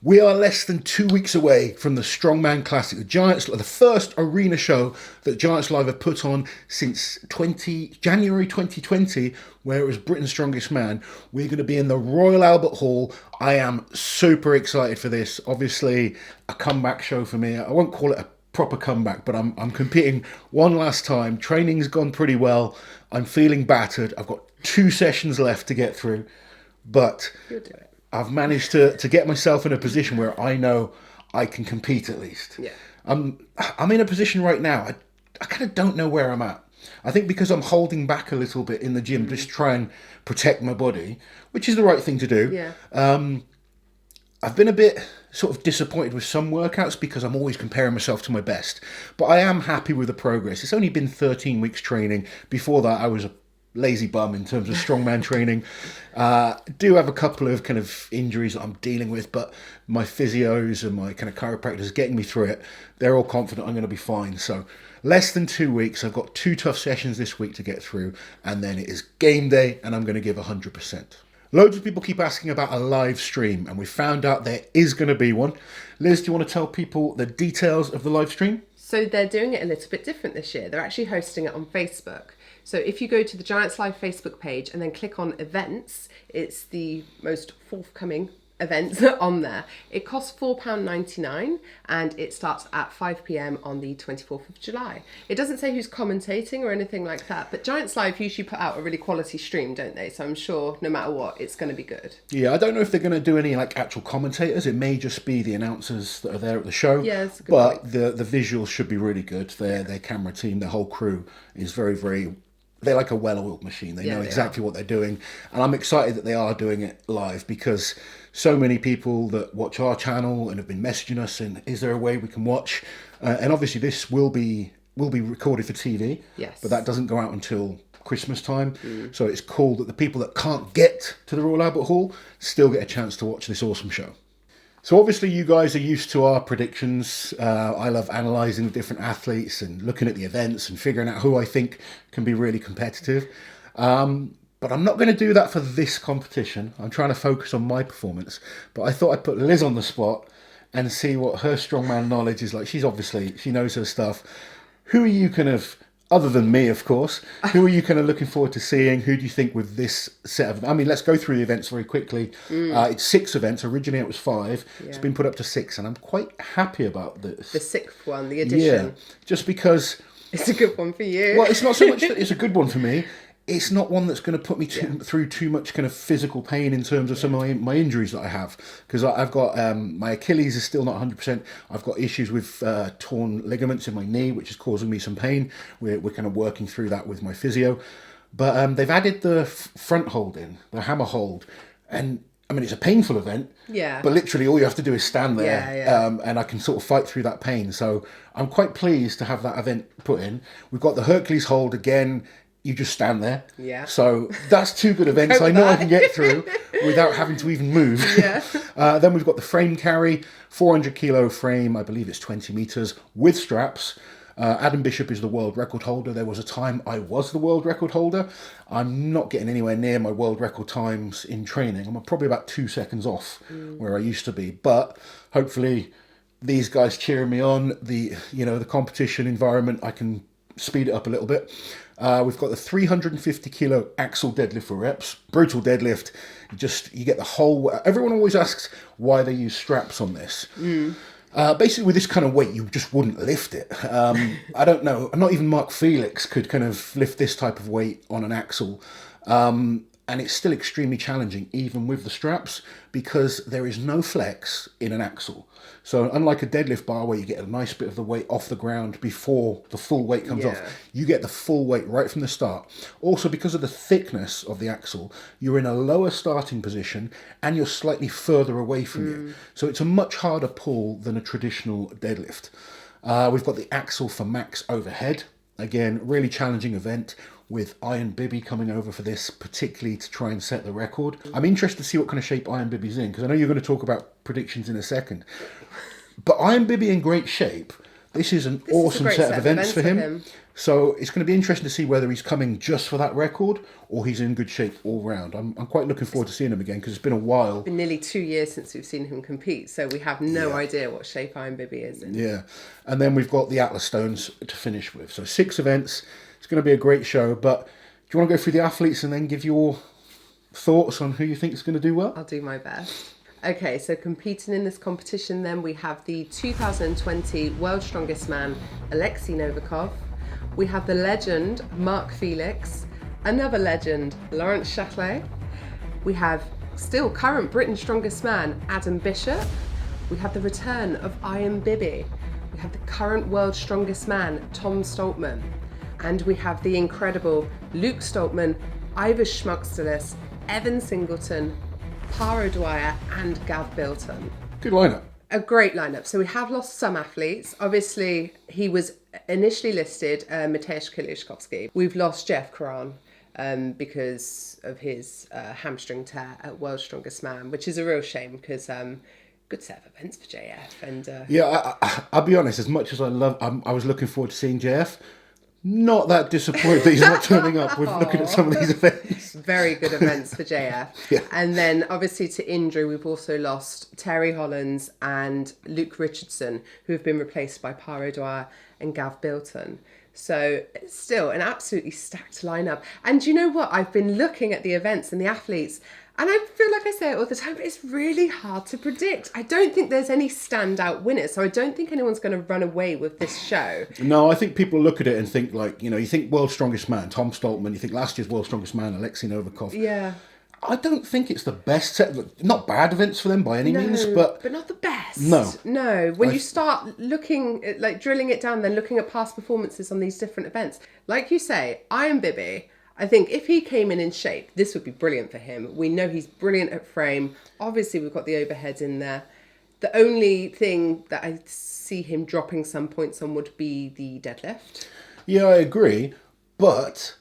We are less than 2 weeks away from the Strongman Classic, the first arena show that Giants Live have put on since January 2020, where it was Britain's Strongest Man. We're going to be in the Royal Albert Hall. I am super excited for this. Obviously, a comeback show for me. I won't call it a proper comeback, but I'm competing one last time. Training's gone pretty well. I'm feeling battered. I've got 2 sessions left to get through, but You'll do it. I've managed to get myself in a position where I know I can compete at least. Yeah. I'm in a position right now. I kind of don't know where I'm at. I think because I'm holding back a little bit in the gym, just try and protect my body, which is the right thing to do. Yeah. I've been a bit sort of disappointed with some workouts because I'm always comparing myself to my best. But I am happy with the progress. It's only been 13 weeks training. Before that, I was a lazy bum in terms of strongman training. Do have a couple of kind of injuries that I'm dealing with, but my physios and my kind of chiropractors getting me through it. They're all confident I'm going to be fine. So less than 2 weeks. I've got 2 tough sessions this week to get through, and then it is game day, and I'm going to give 100%. Loads of people keep asking about a live stream, and we found out there is going to be one. Liz, do you want to tell people the details of the live stream? So they're doing it a little bit different this year. They're actually hosting it on Facebook. So if you go to the Giants Live Facebook page and then click on events, it's the most forthcoming events on there. It costs £4.99 and it starts at 5 p.m. on the 24th of July. It doesn't say who's commentating or anything like that, but Giants Live usually put out a really quality stream, don't they? So I'm sure no matter what, it's going to be good. Yeah, I don't know if they're going to do any like actual commentators. It may just be the announcers that are there at the show. Yeah, that's a good but point. the visuals should be really good. Their camera team, their whole crew is very, very... They're like a well-oiled machine. They know exactly what they're doing. And I'm excited that they are doing it live because so many people that watch our channel and have been messaging us and is there a way we can watch? And obviously this will be recorded for TV. Yes. But that doesn't go out until Christmas time. So it's cool that the people that can't get to the Royal Albert Hall still get a chance to watch this awesome show. So obviously you guys are used to our predictions. I love analysing the different athletes and looking at the events and figuring out who I think can be really competitive. But I'm not going to do that for this competition. I'm trying to focus on my performance. But I thought I'd put Liz on the spot and see what her strongman knowledge is like. She knows her stuff. Who are you kind of... Other than me, of course, who are you kind of looking forward to seeing? Who do you think with this set of... I mean, let's go through the events very quickly. It's 6 events. Originally, it was 5. Yeah. It's been put up to 6, and I'm quite happy about this. The 6th one, the addition. Yeah, just because... It's a good one for you. Well, it's not so much that it's a good one for me. It's not one that's going to put me through too much kind of physical pain in terms of some of my injuries that I have. Because I've got, my Achilles is still not 100%. I've got issues with torn ligaments in my knee, which is causing me some pain. We're kind of working through that with my physio. But they've added the front hold in, the hammer hold. And I mean, it's a painful event. Yeah. But literally all you have to do is stand there. Yeah. And I can sort of fight through that pain. So I'm quite pleased to have that event put in. We've got the Hercules hold again. You just stand there. Yeah. So that's 2 good events I know I can get through without having to even move. Yeah. Then we've got the frame carry, 400 kilo frame, I believe it's 20 meters with straps. Adam Bishop is the world record holder. There was a time I was the world record holder. I'm not getting anywhere near my world record times in training. I'm probably about 2 seconds off where I used to be. But hopefully these guys cheering me on, the competition environment, I can speed it up a little bit. We've got the 350 kilo axle deadlift for reps, brutal deadlift. You get the whole... Everyone always asks why they use straps on this. Basically, with this kind of weight, you just wouldn't lift it. I don't know. Not even Mark Felix could kind of lift this type of weight on an axle. And it's still extremely challenging, even with the straps, because there is no flex in an axle. So unlike a deadlift bar where you get a nice bit of the weight off the ground before the full weight comes off, you get the full weight right from the start. Also, because of the thickness of the axle, you're in a lower starting position and you're slightly further away from you. So it's a much harder pull than a traditional deadlift. We've got the axle for max overhead. Again, really challenging event with Iron Bibby coming over for this, particularly to try and set the record. I'm interested to see what kind of shape Iron Bibby's in, because I know you're going to talk about predictions in a second. But Iron Bibby in great shape. This is an awesome set of events for him. So it's going to be interesting to see whether he's coming just for that record or he's in good shape all round. I'm quite looking forward to seeing him again because it's been a while. Been nearly 2 years since we've seen him compete, so we have no idea what shape Iron Bibby is in. Yeah. And then we've got the Atlas Stones to finish with. So 6 events. It's going to be a great show. But do you want to go through the athletes and then give your thoughts on who you think is going to do well? I'll do my best. Okay, so competing in this competition then we have the 2020 World's Strongest Man, Alexei Novikov. We have the legend, Mark Felix. Another legend, Laurence Shahlaei. We have still current Britain's Strongest Man, Adam Bishop. We have the return of Iron Bibby. We have the current World's Strongest Man, Tom Stoltman. And we have the incredible Luke Stoltman, Ivor Schmuckstelis, Evan Singleton, Paro Dwyer and Gav Bilton. Good lineup. A great lineup. So we have lost some athletes. Obviously, he was initially listed Mateusz Kieliszkowski. We've lost Jeff Karan because of his hamstring tear at World's Strongest Man, which is a real shame because good set of events for JF. And I'll be honest, as much as I was looking forward to seeing JF, not that disappointed that he's not turning up with looking at some of these events. Very good events for JF. Yeah. And then obviously to injury, we've also lost Terry Hollands and Luke Richardson, who have been replaced by Paro Dwyer and Gav Bilton. So still an absolutely stacked lineup. And you know what? I've been looking at the events and the athletes, and I feel like I say it all the time, but it's really hard to predict. I don't think there's any standout winners, so I don't think anyone's going to run away with this show. No, I think people look at it and think you think World's Strongest Man, Tom Stoltman, you think last year's World's Strongest Man, Alexei Novikov. Yeah. I don't think it's the best set. Not bad events for them by any means, but not the best. No. When you start looking, drilling it down, then looking at past performances on these different events, like you say, Iron Bibby, I think if he came in shape, this would be brilliant for him. We know he's brilliant at frame. Obviously, we've got the overheads in there. The only thing that I see him dropping some points on would be the deadlift. Yeah, I agree, but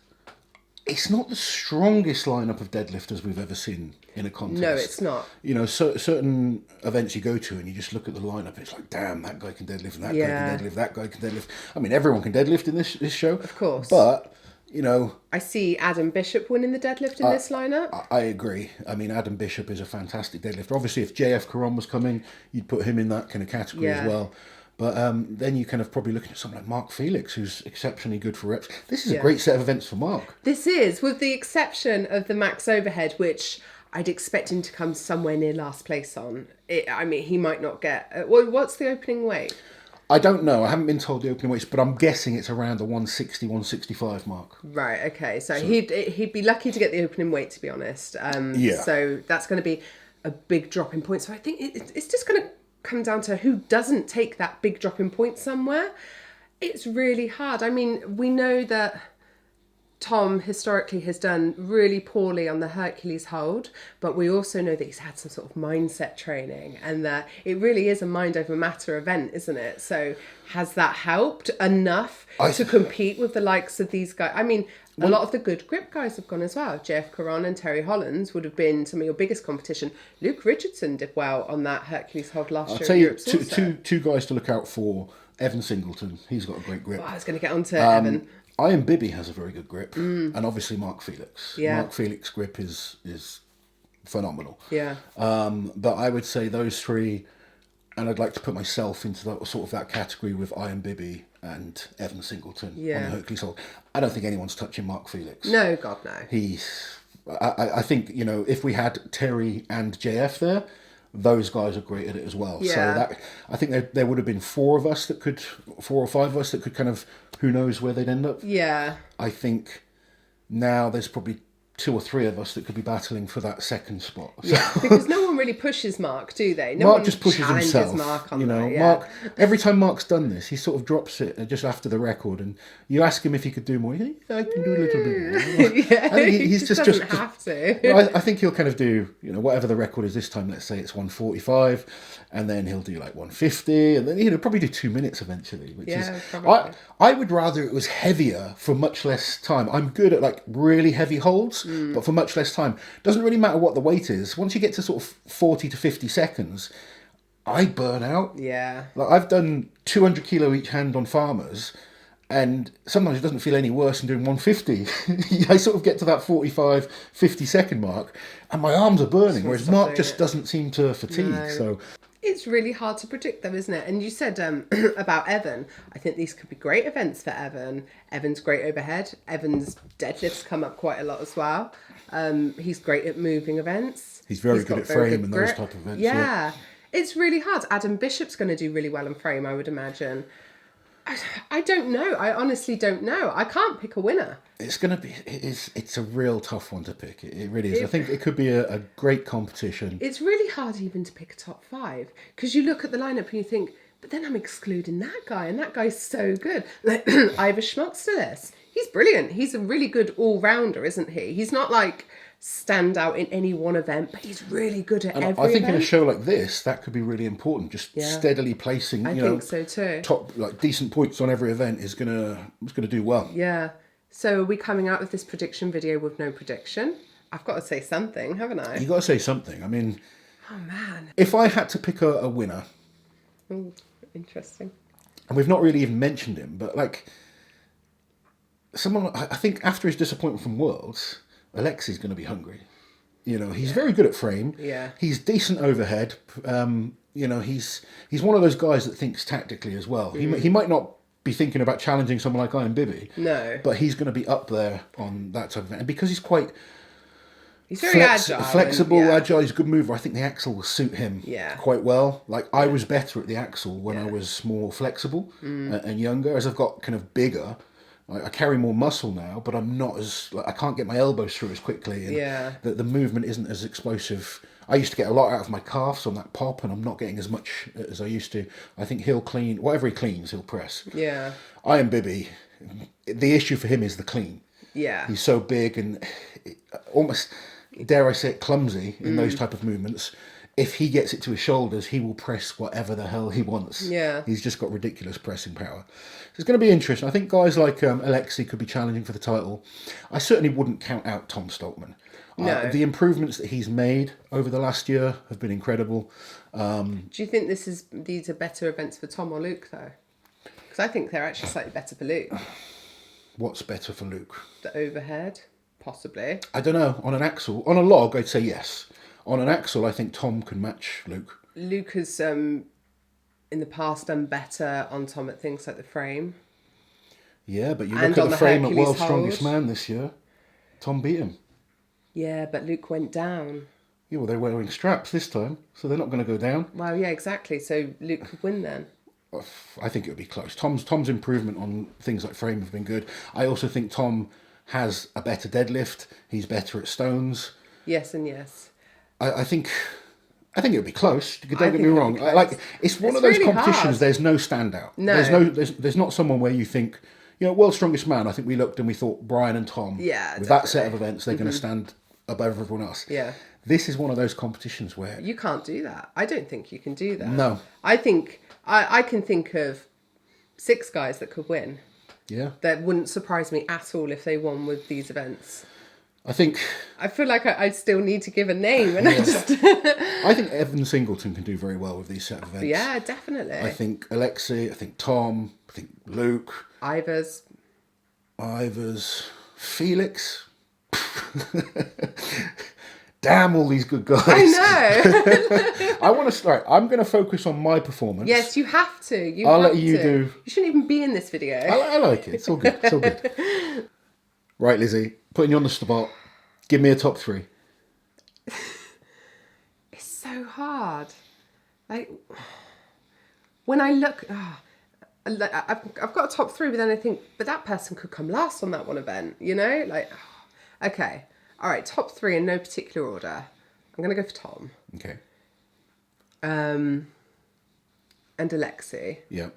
it's not the strongest lineup of deadlifters we've ever seen in a contest. No, it's not. Certain events you go to and you just look at the lineup, it's like, damn, that guy can deadlift, and that guy can deadlift, that guy can deadlift. I mean, everyone can deadlift in this show. Of course. But, I see Adam Bishop winning the deadlift in this lineup. I agree. I mean, Adam Bishop is a fantastic deadlifter. Obviously, if JF Karan was coming, you'd put him in that kind of category as well. But then you kind of probably looking at someone like Mark Felix, who's exceptionally good for reps. This is a great set of events for Mark. This is, with the exception of the max overhead, which I'd expect him to come somewhere near last place on. He might not get... what's the opening weight? I don't know. I haven't been told the opening weights, but I'm guessing it's around the 160, 165 mark. Right, okay. So he'd be lucky to get the opening weight, to be honest. So that's going to be a big drop in points. So I think it's just going to come down to who doesn't take that big drop in points somewhere. It's really hard. I mean, we know that Tom historically has done really poorly on the Hercules hold, but we also know that he's had some sort of mindset training and that it really is a mind over matter event, isn't it? So has that helped enough to compete with the likes of these guys? I mean, a lot of the good grip guys have gone as well. Jeff Karan and Terry Hollands would have been some of your biggest competition. Luke Richardson did well on that Hercules hold last year. I'll tell you, two guys to look out for. Evan Singleton, he's got a great grip. I was going to get onto Evan. Iron Bibby has a very good grip, and obviously Mark Felix. Yeah. Mark Felix grip is phenomenal. Yeah. But I would say those three, and I'd like to put myself into that category with Iron Bibby and Evan Singleton on the Hercules hold. I don't think anyone's touching Mark Felix. No, God, no. I think, if we had Terry and JF there, those guys are great at it as well. Yeah. So that, I think there would have been four or five of us that could kind of, who knows where they'd end up. Yeah. I think now there's probably two or three of us that could be battling for that second spot. Yeah, because no one really pushes Mark, do they? No Mark one just pushes himself. Mark on that, Mark. Every time Mark's done this, he sort of drops it just after the record, and you ask him if he could do more. I can do a little bit more. Yeah, I think he just doesn't have to. I think he'll kind of do, whatever the record is this time. Let's say it's 145, and then he'll do like 150, and then he'll probably do 2 minutes eventually. Which is, probably. I would rather it was heavier for much less time. I'm good at like really heavy holds, but for much less time. Doesn't really matter what the weight is. Once you get to sort of 40 to 50 seconds, I burn out. Yeah. Like I've done 200 kilo each hand on farmers, And sometimes it doesn't feel any worse than doing 150. I sort of get to that 45, 50 second mark and my arms are burning, whereas Mark just doesn't seem to fatigue. No. So it's really hard to predict though, isn't it? And you said about Evan. I think these could be great events for Evan. Evan's great overhead. Evan's deadlifts come up quite a lot as well. He's great at moving events. He's very good at frame and those type of events. Yeah. It's really hard. Adam Bishop's going to do really well in frame, I would imagine. I don't know. I honestly don't know. I can't pick a winner. It's going to be, it's a real tough one to pick. It really is. I think it could be a great competition. It's really hard even to pick a top 5 because you look at the lineup and you think, but then I'm excluding that guy and that guy's so good. Like Ivor Schmotztelis. He's brilliant. He's a really good all-rounder, isn't he? He's not like stand out in any one event, but he's really good at every I think event. in a show like this, that could be really important. Just steadily placing, I think so too. Top decent points on every event is gonna do well. Yeah. So are we coming out with this prediction video with no prediction? I've got to say something, haven't I? You got to say something. I mean, oh man, if I had to pick a winner, interesting. And we've not really even mentioned him, but like someone, I think after his disappointment from Worlds, Alexi's going to be hungry. He's very good at frame. Yeah. He's decent overhead. He's one of those guys that thinks tactically as well. He might not be thinking about challenging someone like Ian Bibby. No. But he's going to be up there on that type of event. And because he's very agile. Flexible, agile, he's a good mover. I think the axle will suit him quite well. Like I was better at the axle when I was more flexible and younger. As I've got kind of bigger, I carry more muscle now, but I'm not as I can't get my elbows through as quickly, and the movement isn't as explosive. I used to get a lot out of my calves on that pop, and I'm not getting as much as I used to. I think he'll clean whatever he cleans, he'll press. Yeah. Ian Bibby, the issue for him is the clean. Yeah. He's so big and almost, dare I say it, clumsy in those type of movements. If he gets it to his shoulders, he will press whatever the hell he wants. Yeah. He's just got ridiculous pressing power. So it's going to be interesting. I think guys like Alexei could be challenging for the title. I certainly wouldn't count out Tom Stoltman. No. The improvements that he's made over the last year have been incredible. Do you think these are better events for Tom or Luke, though? Because I think they're actually slightly better for Luke. What's better for Luke? The overhead, possibly. I don't know. On an axle, on a log, I'd say yes. On an axle, I think Tom can match Luke. Luke has, in the past, done better on Tom at things like the frame. Yeah, but you look at the frame at World's Strongest Man this year, Tom beat him. Yeah, but Luke went down. Yeah, well, they're wearing straps this time, so they're not going to go down. Well, yeah, exactly. So Luke could win then. I think it would be close. Tom's improvement on things like frame have been good. I also think Tom has a better deadlift. He's better at stones. Yes and yes. I think it would be close. Don't get me wrong. It's one of those really competitions. hard. There's no standout. No. There's not someone where you think, World's Strongest Man. I think we looked and we thought Brian and Tom. Yeah, with that set of events, they're going to stand above everyone else. Yeah. This is one of those competitions where you can't do that. I don't think you can do that. No. I think I can think of 6 guys that could win. Yeah. That wouldn't surprise me at all if they won with these events. I feel like I still need to give a name, and I think Evan Singleton can do very well with these set of events. Yeah, definitely. I think Alexei, I think Tom, I think Luke. Ivors, Felix. Damn, all these good guys. I know. I want to start. I'm going to focus on my performance. Yes, you have to. I'll let you do. You shouldn't even be in this video. I like it. It's all good. It's all good. Right, Lizzie, putting you on the spot. Give me a top 3. It's so hard. Like, when I look, I've got a top 3, but then I think, but that person could come last on that one event, okay. All right, top 3 in no particular order. I'm going to go for Tom. Okay. And Alexei. Yeah.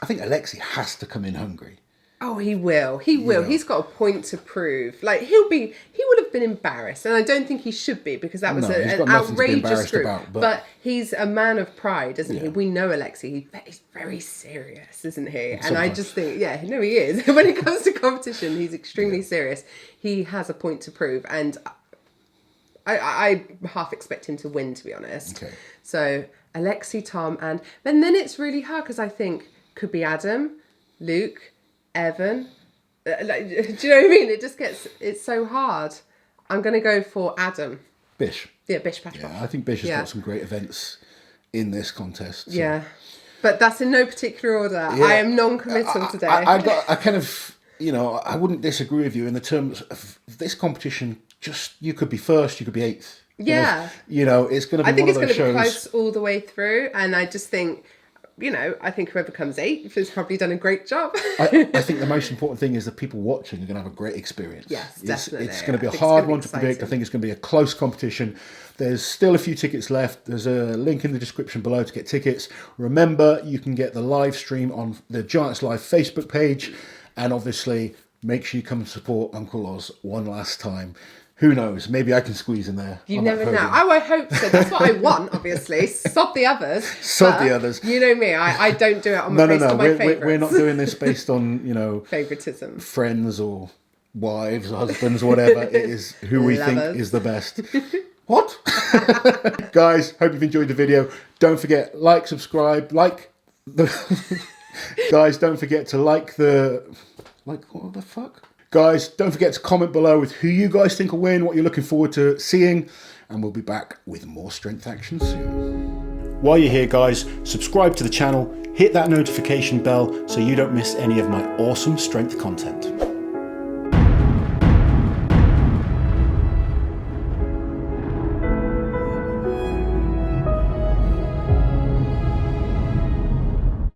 I think Alexei has to come in hungry. Oh, he will. He will. He's got a point to prove. Like, he would have been embarrassed. And I don't think he should be, because that was an outrageous group. But he's a man of pride, isn't he? We know Alexei. He's very serious, isn't he? And I just think, he is. When it comes to competition, he's extremely serious. He has a point to prove. And I half expect him to win, to be honest. Okay. So, Alexei, Tom, and then it's really hard, because I think, Could be Adam, Luke, Evan. Do you know what I mean? It just it's so hard. I'm going to go for Adam. Bish. Yeah, Bish Patrick. Yeah, I think Bish has got some great events in this contest. So. Yeah. But that's in no particular order. Yeah. I am non-committal today. I kind of, I wouldn't disagree with you in the terms of this competition. Just, you could be first, you could be eighth. Yeah. It's going to be one of those shows. I think it's going to be close all the way through. And I just think, I think whoever comes eighth has probably done a great job. I think the most important thing is that people watching are going to have a great experience. Yes, definitely. It's going to be a hard one to predict. I think it's going to be a close competition. There's still a few tickets left. There's a link in the description below to get tickets. Remember, you can get the live stream on the Giants Live Facebook page. And obviously, make sure you come and support Uncle Oz one last time. Who knows? Maybe I can squeeze in there. You never know. Oh, I hope so. That's what I want, obviously. Sod the others. Sod the others. You know me. I don't do it on based on my favourites. We're not doing this based on, favouritism. Friends or wives or husbands, whatever. It is who we think is the best. What? Guys, hope you've enjoyed the video. Don't forget, subscribe, Guys, don't forget to what the fuck? Guys, don't forget to comment below with who you guys think will win, what you're looking forward to seeing, and we'll be back with more strength action soon. While you're here, guys, subscribe to the channel, hit that notification bell so you don't miss any of my awesome strength content.